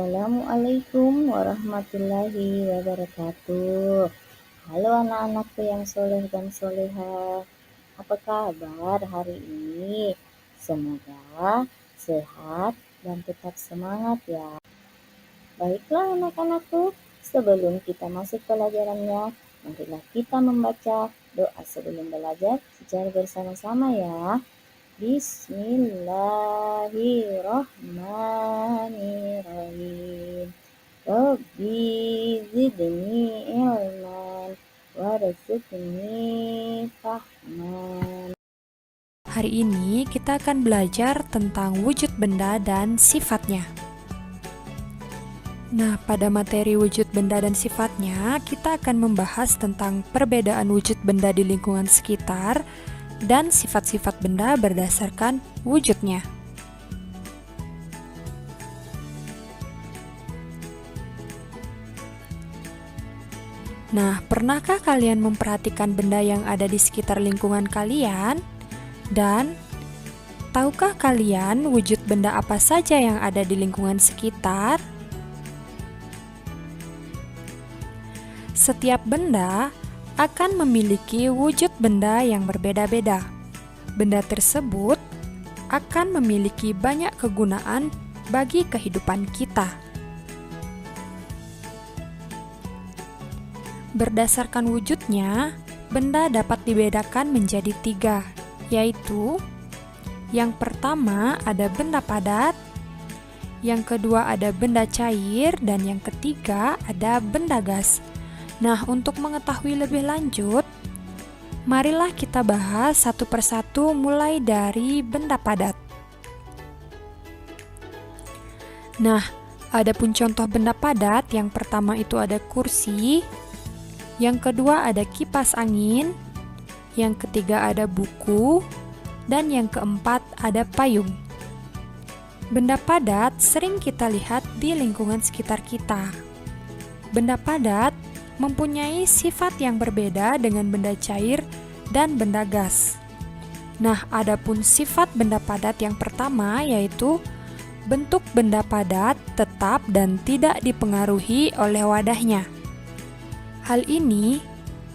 Assalamualaikum warahmatullahi wabarakatuh. Halo anak-anakku yang soleh dan soleha. Apa kabar hari ini? Semoga sehat dan tetap semangat ya. Baiklah anak-anakku, sebelum kita masuk pelajarannya, marilah kita membaca doa sebelum belajar secara bersama-sama ya. Bismillahirrahmanirrahim. Rabbi zidni ilman warzuqni fahman. Hari ini kita akan belajar tentang wujud benda dan sifatnya. Nah, pada materi wujud benda dan sifatnya, kita akan membahas tentang perbedaan wujud benda di lingkungan sekitar dan sifat-sifat benda berdasarkan wujudnya. Nah, pernahkah kalian memperhatikan benda yang ada di sekitar lingkungan kalian? Dan tahukah kalian wujud benda apa saja yang ada di lingkungan sekitar? Setiap benda akan memiliki wujud benda yang berbeda-beda. Benda tersebut akan memiliki banyak kegunaan bagi kehidupan kita. Berdasarkan wujudnya, benda dapat dibedakan menjadi 3, yaitu yang pertama ada benda padat, yang kedua ada benda cair, dan yang ketiga ada benda gas. Nah, untuk mengetahui lebih lanjut, marilah kita bahas satu persatu mulai dari benda padat. Nah, adapun contoh benda padat, yang pertama itu ada kursi, yang kedua ada kipas angin, yang ketiga ada buku, dan yang keempat ada payung. Benda padat sering kita lihat di lingkungan sekitar kita. Benda padat mempunyai sifat yang berbeda dengan benda cair dan benda gas. Nah, adapun sifat benda padat yang pertama yaitu bentuk benda padat tetap dan tidak dipengaruhi oleh wadahnya. Hal ini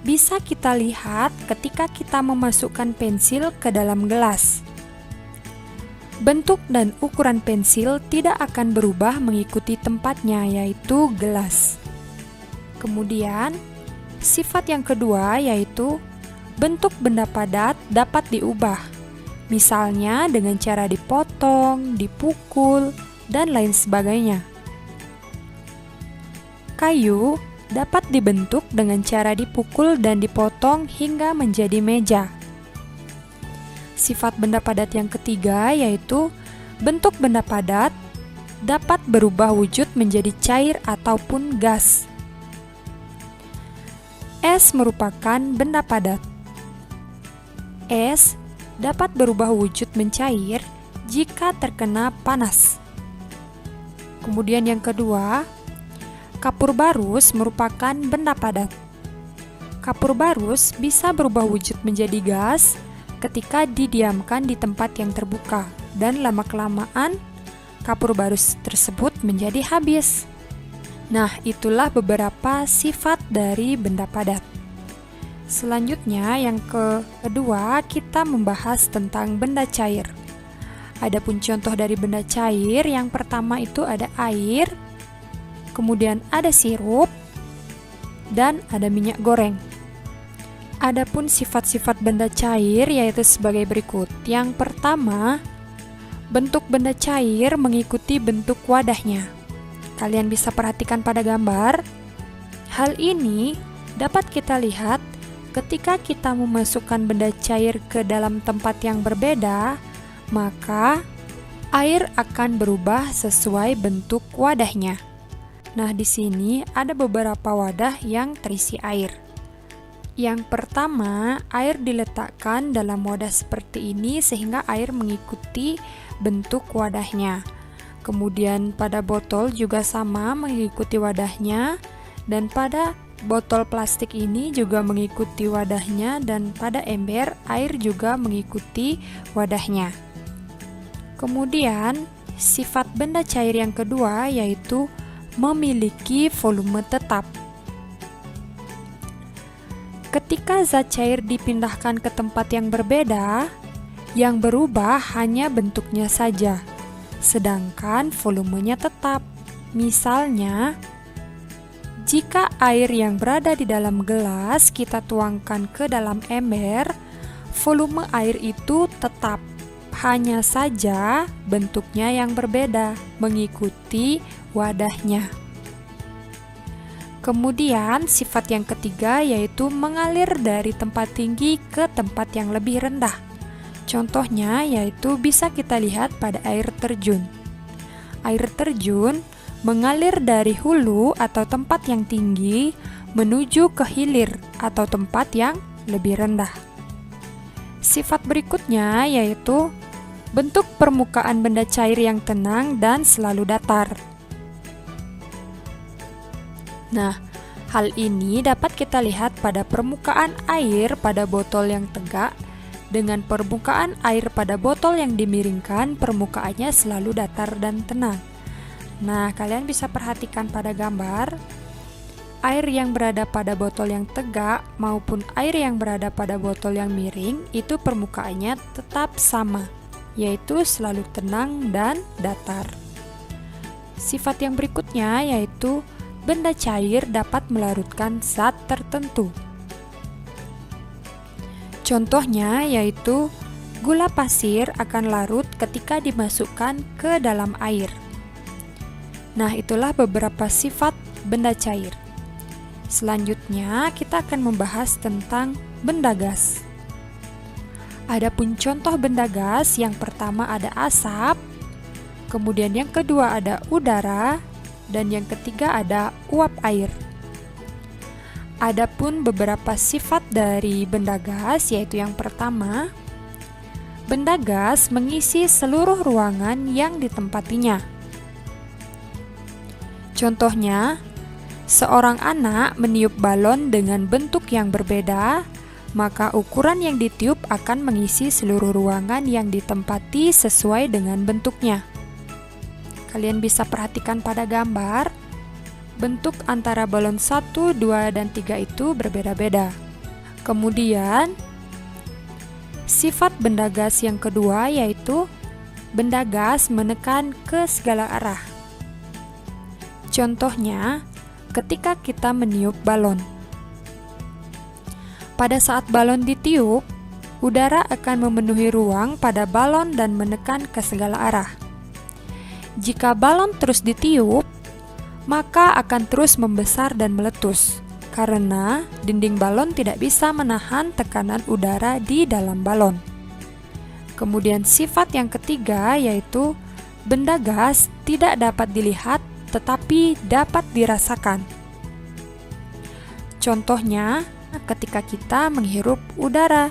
bisa kita lihat ketika kita memasukkan pensil ke dalam gelas. Bentuk dan ukuran pensil tidak akan berubah mengikuti tempatnya, yaitu gelas. Kemudian, sifat yang kedua yaitu bentuk benda padat dapat diubah, misalnya dengan cara dipotong, dipukul, dan lain sebagainya. Kayu dapat dibentuk dengan cara dipukul dan dipotong hingga menjadi meja. Sifat benda padat yang ketiga yaitu bentuk benda padat dapat berubah wujud menjadi cair ataupun gas. Es merupakan benda padat. Es dapat berubah wujud mencair jika terkena panas. Kemudian yang kedua, kapur barus merupakan benda padat. Kapur barus bisa berubah wujud menjadi gas ketika didiamkan di tempat yang terbuka, dan lama-kelamaan kapur barus tersebut menjadi habis. Nah, itulah beberapa sifat dari benda padat. Selanjutnya, yang kedua, kita membahas tentang benda cair. Adapun contoh dari benda cair, yang pertama itu ada air, kemudian ada sirup, dan ada minyak goreng. Adapun sifat-sifat benda cair yaitu sebagai berikut. Yang pertama, bentuk benda cair mengikuti bentuk wadahnya. Kalian bisa perhatikan pada gambar. Hal ini dapat kita lihat ketika kita memasukkan benda cair ke dalam tempat yang berbeda, maka air akan berubah sesuai bentuk wadahnya. Nah, di sini ada beberapa wadah yang terisi air. Yang pertama, air diletakkan dalam wadah seperti ini sehingga air mengikuti bentuk wadahnya. Kemudian pada botol juga sama mengikuti wadahnya, dan pada botol plastik ini juga mengikuti wadahnya, dan pada ember air juga mengikuti wadahnya. Kemudian sifat benda cair yang kedua yaitu memiliki volume tetap. Ketika zat cair dipindahkan ke tempat yang berbeda, yang berubah hanya bentuknya saja, sedangkan volumenya tetap. Misalnya, jika air yang berada di dalam gelas kita tuangkan ke dalam ember, volume air itu tetap. Hanya saja bentuknya yang berbeda mengikuti wadahnya. Kemudian sifat yang ketiga yaitu mengalir dari tempat tinggi ke tempat yang lebih rendah. Contohnya yaitu bisa kita lihat pada air terjun. Air terjun mengalir dari hulu atau tempat yang tinggi menuju ke hilir atau tempat yang lebih rendah. Sifat berikutnya yaitu bentuk permukaan benda cair yang tenang dan selalu datar. Nah, hal ini dapat kita lihat pada permukaan air pada botol yang tegak dengan permukaan air pada botol yang dimiringkan, permukaannya selalu datar dan tenang. Nah, kalian bisa perhatikan pada gambar, air yang berada pada botol yang tegak maupun air yang berada pada botol yang miring itu permukaannya tetap sama, yaitu selalu tenang dan datar. Sifat yang berikutnya yaitu benda cair dapat melarutkan zat tertentu. Contohnya yaitu gula pasir akan larut ketika dimasukkan ke dalam air. Nah, itulah beberapa sifat benda cair. Selanjutnya, kita akan membahas tentang benda gas. Adapun contoh benda gas, yang pertama ada asap, kemudian yang kedua ada udara, dan yang ketiga ada uap air. Adapun beberapa sifat dari benda gas, yaitu yang pertama, benda gas mengisi seluruh ruangan yang ditempatinya. Contohnya, seorang anak meniup balon dengan bentuk yang berbeda, maka ukuran yang ditiup akan mengisi seluruh ruangan yang ditempati sesuai dengan bentuknya. Kalian bisa perhatikan pada gambar, bentuk antara balon 1, 2, dan 3 itu berbeda-beda. Kemudian, sifat benda gas yang kedua yaitu benda gas menekan ke segala arah. Contohnya, ketika kita meniup balon. Pada saat balon ditiup, udara akan memenuhi ruang pada balon dan menekan ke segala arah. Jika balon terus ditiup, maka akan terus membesar dan meletus, karena dinding balon tidak bisa menahan tekanan udara di dalam balon. Kemudian sifat yang ketiga yaitu benda gas tidak dapat dilihat tetapi dapat dirasakan. Contohnya, ketika kita menghirup udara.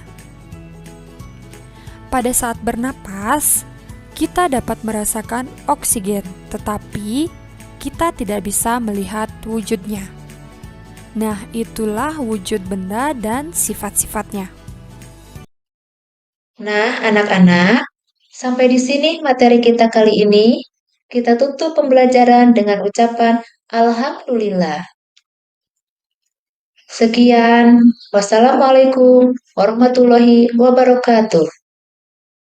Pada saat bernapas, kita dapat merasakan oksigen, tetapi kita tidak bisa melihat wujudnya. Nah, itulah wujud benda dan sifat-sifatnya. Nah, anak-anak, sampai di sini materi kita kali ini. Kita tutup pembelajaran dengan ucapan Alhamdulillah. Sekian, wassalamualaikum warahmatullahi wabarakatuh.